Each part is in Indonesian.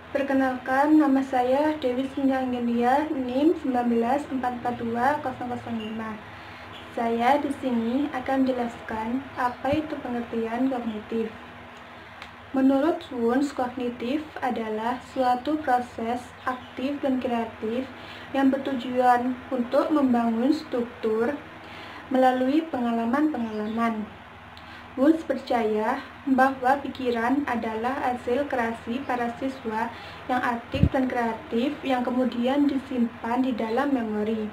Perkenalkan, nama saya Dewi Sinja Anggelia, NIM 194420005. Saya di sini akan menjelaskan apa itu pengertian kognitif. Menurut Wunsch, kognitif adalah suatu proses aktif dan kreatif yang bertujuan untuk membangun struktur melalui pengalaman-pengalaman. Wunsch percaya bahwa pikiran adalah hasil kreasi para siswa yang aktif dan kreatif yang kemudian disimpan di dalam memori.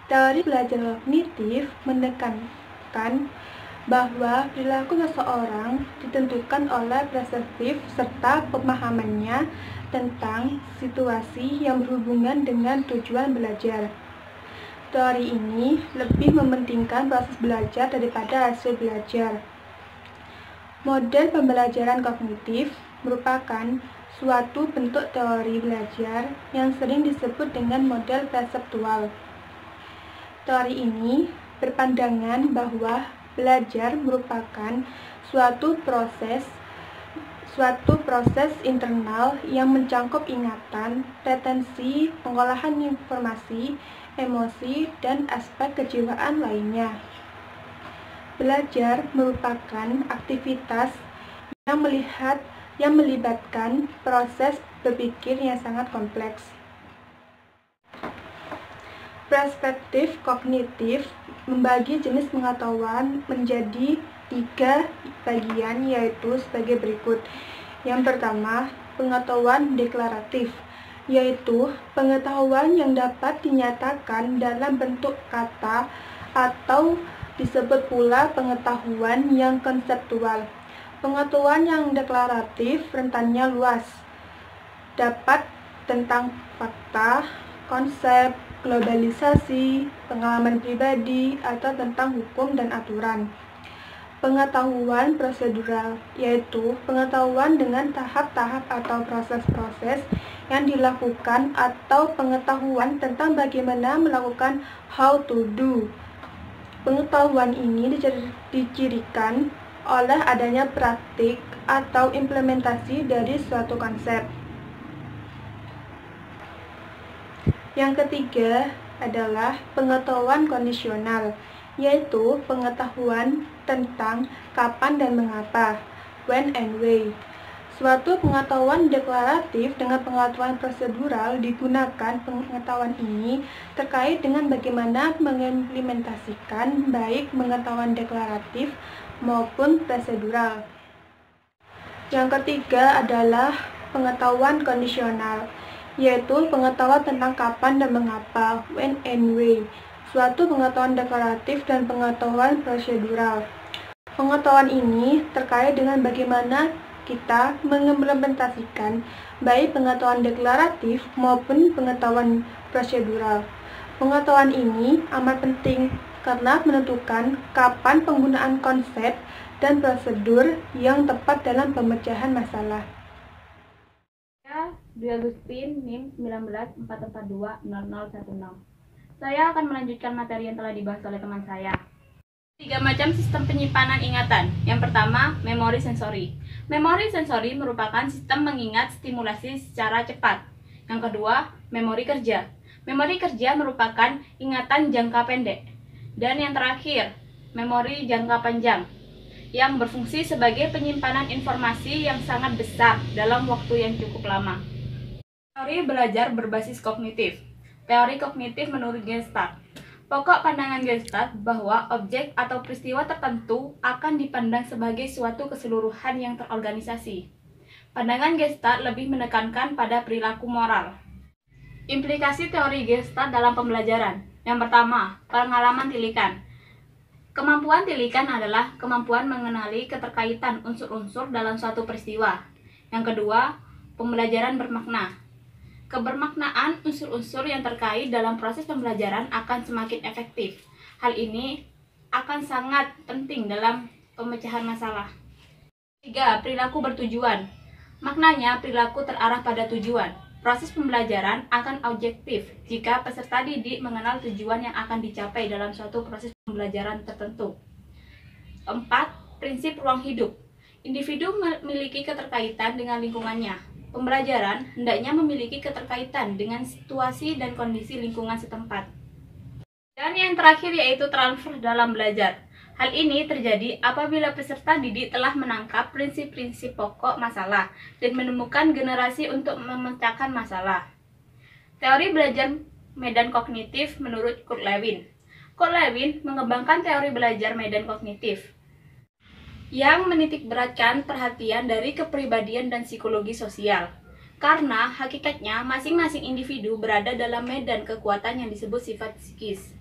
Teori belajar kognitif menekankan bahwa perilaku seseorang ditentukan oleh perseptif serta pemahamannya tentang situasi yang berhubungan dengan tujuan belajar. Teori ini lebih mementingkan proses belajar daripada hasil belajar. Model pembelajaran kognitif merupakan suatu bentuk teori belajar yang sering disebut dengan model perseptual. Teori ini berpandangan bahwa belajar merupakan suatu proses internal yang mencakup ingatan, retensi, pengolahan informasi, emosi, dan aspek kejiwaan lainnya. Belajar merupakan aktivitas yang melibatkan proses berpikir yang sangat kompleks. Perspektif kognitif membagi jenis pengetahuan menjadi 3 bagian, yaitu sebagai berikut. Yang pertama, pengetahuan deklaratif, yaitu pengetahuan yang dapat dinyatakan dalam bentuk kata atau disebut pula pengetahuan yang konseptual. Pengetahuan yang deklaratif rentannya luas, dapat tentang fakta, konsep, globalisasi, pengalaman pribadi, atau tentang hukum dan aturan. Pengetahuan prosedural, yaitu pengetahuan dengan tahap-tahap atau proses-proses yang dilakukan atau pengetahuan tentang bagaimana melakukan how to do. Pengetahuan ini dicirikan oleh adanya praktik atau implementasi dari suatu konsep. Yang ketiga adalah pengetahuan kondisional, yaitu pengetahuan tentang kapan dan mengapa, when and why. Suatu pengetahuan deklaratif dengan pengetahuan prosedural digunakan. Pengetahuan ini terkait dengan bagaimana mengimplementasikan baik pengetahuan deklaratif maupun prosedural. Yang ketiga adalah pengetahuan kondisional, yaitu pengetahuan tentang kapan dan mengapa, when and why. Suatu pengetahuan deklaratif dan pengetahuan prosedural. Pengetahuan ini terkait dengan bagaimana kita mengimplementasikan baik pengetahuan deklaratif maupun pengetahuan prosedural. Pengetahuan ini amat penting karena menentukan kapan penggunaan konsep dan prosedur yang tepat dalam pemecahan masalah. Dwi Agustin, NIM 194420016. Saya akan melanjutkan materi yang telah dibahas oleh teman saya. 3 macam sistem penyimpanan ingatan. Yang pertama, memori sensori. Memori sensori merupakan sistem mengingat stimulasi secara cepat. Yang kedua, memori kerja. Memori kerja merupakan ingatan jangka pendek. Dan yang terakhir, memori jangka panjang, yang berfungsi sebagai penyimpanan informasi yang sangat besar dalam waktu yang cukup lama. Teori belajar berbasis kognitif. Teori kognitif menurut Gestalt. Pokok pandangan Gestalt bahwa objek atau peristiwa tertentu akan dipandang sebagai suatu keseluruhan yang terorganisasi. Pandangan Gestalt lebih menekankan pada perilaku moral. Implikasi teori Gestalt dalam pembelajaran. Yang pertama, pengalaman tilikan. Kemampuan tilikan adalah kemampuan mengenali keterkaitan unsur-unsur dalam suatu peristiwa. Yang kedua, pembelajaran bermakna. Kebermaknaan unsur-unsur yang terkait dalam proses pembelajaran akan semakin efektif. Hal ini akan sangat penting dalam pemecahan masalah. 3. Perilaku bertujuan. Maknanya, perilaku terarah pada tujuan. Proses pembelajaran akan objektif jika peserta didik mengenal tujuan yang akan dicapai dalam suatu proses pembelajaran tertentu. 4. Prinsip ruang hidup. Individu memiliki keterkaitan dengan lingkungannya. Pembelajaran hendaknya memiliki keterkaitan dengan situasi dan kondisi lingkungan setempat. Dan yang terakhir yaitu transfer dalam belajar. Hal ini terjadi apabila peserta didik telah menangkap prinsip-prinsip pokok masalah dan menemukan generasi untuk memecahkan masalah. Teori belajar medan kognitif menurut Kurt Lewin. Kurt Lewin mengembangkan teori belajar medan kognitif yang menitikberatkan perhatian dari kepribadian dan psikologi sosial. Karena hakikatnya masing-masing individu berada dalam medan kekuatan yang disebut sifat psikis.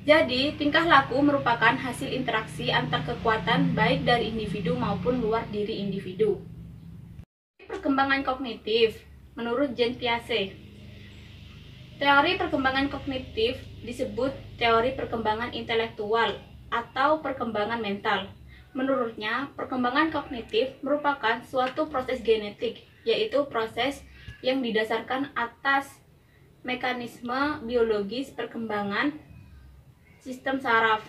Jadi, tingkah laku merupakan hasil interaksi antar kekuatan baik dari individu maupun luar diri individu. Perkembangan kognitif menurut Jean Piaget. Teori perkembangan kognitif disebut teori perkembangan intelektual atau perkembangan mental. Menurutnya, perkembangan kognitif merupakan suatu proses genetik, yaitu proses yang didasarkan atas mekanisme biologis perkembangan sistem saraf.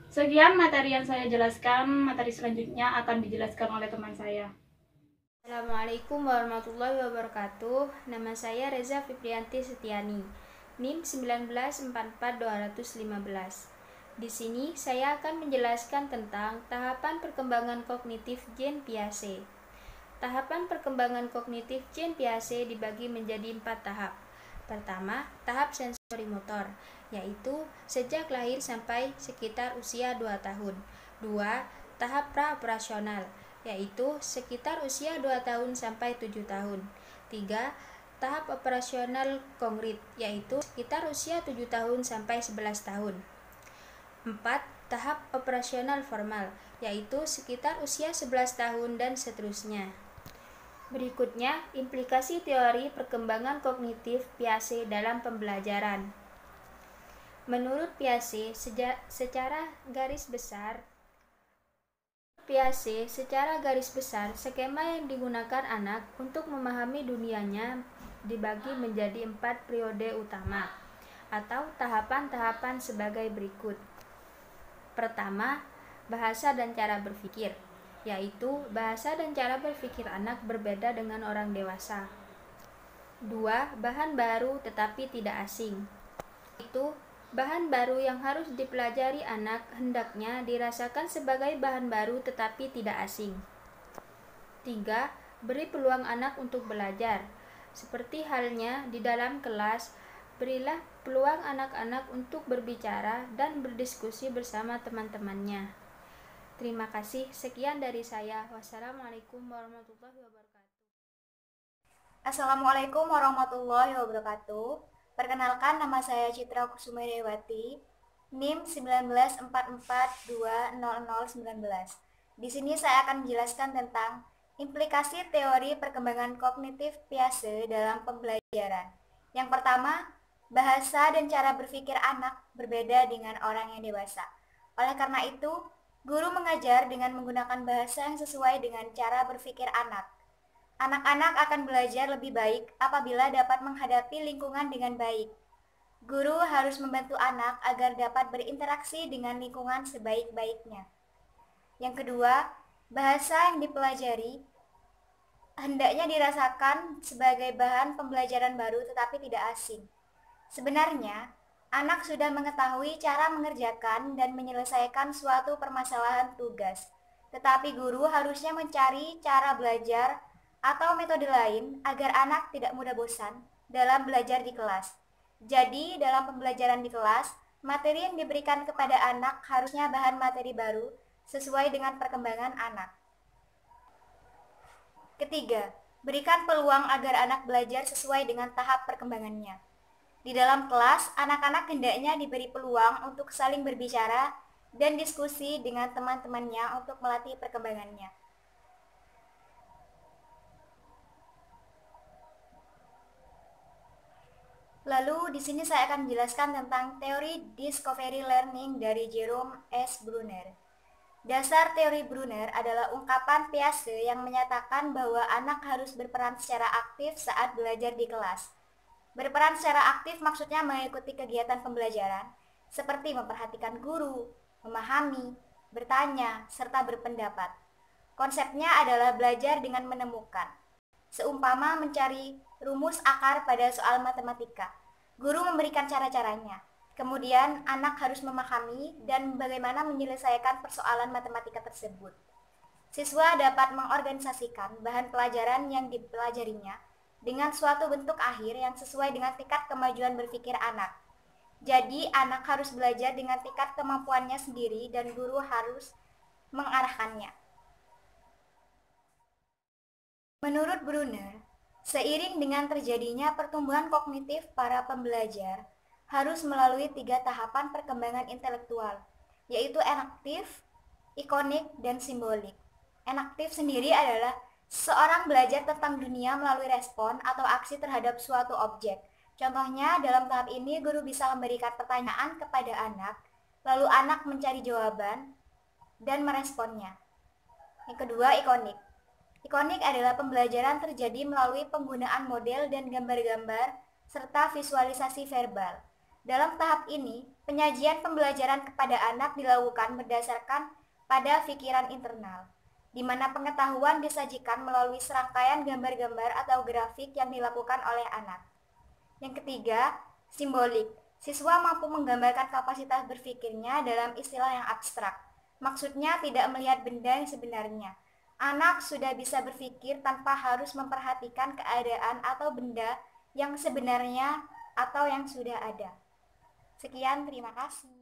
Sekian materi yang saya jelaskan, materi selanjutnya akan dijelaskan oleh teman saya. Assalamualaikum warahmatullahi wabarakatuh. Nama saya Reza Fiprianti Setiani, NIM 1944215. Di sini saya akan menjelaskan tentang tahapan perkembangan kognitif Jean Piaget. Tahapan perkembangan kognitif Jean Piaget dibagi menjadi 4 tahap. Pertama, tahap sensori motor, yaitu sejak lahir sampai sekitar usia 2 tahun. 2. Tahap pra-operasional, yaitu sekitar usia 2 tahun sampai 7 tahun. 3. Tahap operasional konkret, yaitu sekitar usia 7 tahun sampai 11 tahun. 4. Tahap operasional formal, yaitu sekitar usia 11 tahun dan seterusnya. Berikutnya, implikasi teori perkembangan kognitif Piaget dalam pembelajaran. Menurut Piaget, secara garis besar, skema yang digunakan anak untuk memahami dunianya dibagi menjadi 4 periode utama atau tahapan-tahapan sebagai berikut. Pertama, bahasa dan cara berpikir, yaitu bahasa dan cara berpikir anak berbeda dengan orang dewasa. 2. Bahan baru tetapi tidak asing, itu bahan baru yang harus dipelajari anak hendaknya dirasakan sebagai bahan baru tetapi tidak asing. 3. Beri peluang anak untuk belajar. Seperti halnya di dalam kelas, berilah peluang anak-anak untuk berbicara dan berdiskusi bersama teman-temannya. Terima kasih, sekian dari saya. Wassalamualaikum warahmatullahi wabarakatuh. Assalamualaikum warahmatullahi wabarakatuh. Perkenalkan, nama saya Citra Kusuma Dewati, NIM 194420019. Di sini saya akan menjelaskan tentang implikasi teori perkembangan kognitif Piaget dalam pembelajaran. Yang pertama, bahasa dan cara berpikir anak berbeda dengan orang yang dewasa. Oleh karena itu, guru mengajar dengan menggunakan bahasa yang sesuai dengan cara berpikir anak. Anak-anak akan belajar lebih baik apabila dapat menghadapi lingkungan dengan baik. Guru harus membantu anak agar dapat berinteraksi dengan lingkungan sebaik-baiknya. Yang kedua, bahasa yang dipelajari hendaknya dirasakan sebagai bahan pembelajaran baru tetapi tidak asing. Sebenarnya, anak sudah mengetahui cara mengerjakan dan menyelesaikan suatu permasalahan tugas, tetapi guru harusnya mencari cara belajar atau metode lain agar anak tidak mudah bosan dalam belajar di kelas. Jadi, dalam pembelajaran di kelas, materi yang diberikan kepada anak harusnya bahan materi baru sesuai dengan perkembangan anak. Ketiga, berikan peluang agar anak belajar sesuai dengan tahap perkembangannya. Di dalam kelas, anak-anak hendaknya diberi peluang untuk saling berbicara dan diskusi dengan teman-temannya untuk melatih perkembangannya. Lalu di sini saya akan menjelaskan tentang teori discovery learning dari Jerome S. Bruner. Dasar teori Bruner adalah ungkapan Piaget yang menyatakan bahwa anak harus berperan secara aktif saat belajar di kelas. Berperan secara aktif maksudnya mengikuti kegiatan pembelajaran, seperti memperhatikan guru, memahami, bertanya, serta berpendapat. Konsepnya adalah belajar dengan menemukan. seumpama mencari rumus akar pada soal matematika. Guru memberikan cara-caranya. Kemudian anak harus memahami dan bagaimana menyelesaikan persoalan matematika tersebut. Siswa dapat mengorganisasikan bahan pelajaran yang dipelajarinya dengan suatu bentuk akhir yang sesuai dengan tingkat kemajuan berpikir anak. Jadi, anak harus belajar dengan tingkat kemampuannya sendiri dan guru harus mengarahkannya. Menurut Brunner, seiring dengan terjadinya pertumbuhan kognitif para pembelajar, harus melalui 3 tahapan perkembangan intelektual, yaitu enaktif, ikonik, dan simbolik. Enaktif sendiri adalah seorang belajar tentang dunia melalui respon atau aksi terhadap suatu objek. Contohnya, dalam tahap ini guru bisa memberikan pertanyaan kepada anak, lalu anak mencari jawaban dan meresponnya. Yang kedua, ikonik. Ikonik adalah pembelajaran terjadi melalui penggunaan model dan gambar-gambar serta visualisasi verbal. Dalam tahap ini, penyajian pembelajaran kepada anak dilakukan berdasarkan pada pikiran internal, di mana pengetahuan disajikan melalui serangkaian gambar-gambar atau grafik yang dilakukan oleh anak. Yang ketiga, simbolik. Siswa mampu menggambarkan kapasitas berpikirnya dalam istilah yang abstrak. Maksudnya tidak melihat benda yang sebenarnya. Anak sudah bisa berpikir tanpa harus memperhatikan keadaan atau benda yang sebenarnya atau yang sudah ada. Sekian, terima kasih.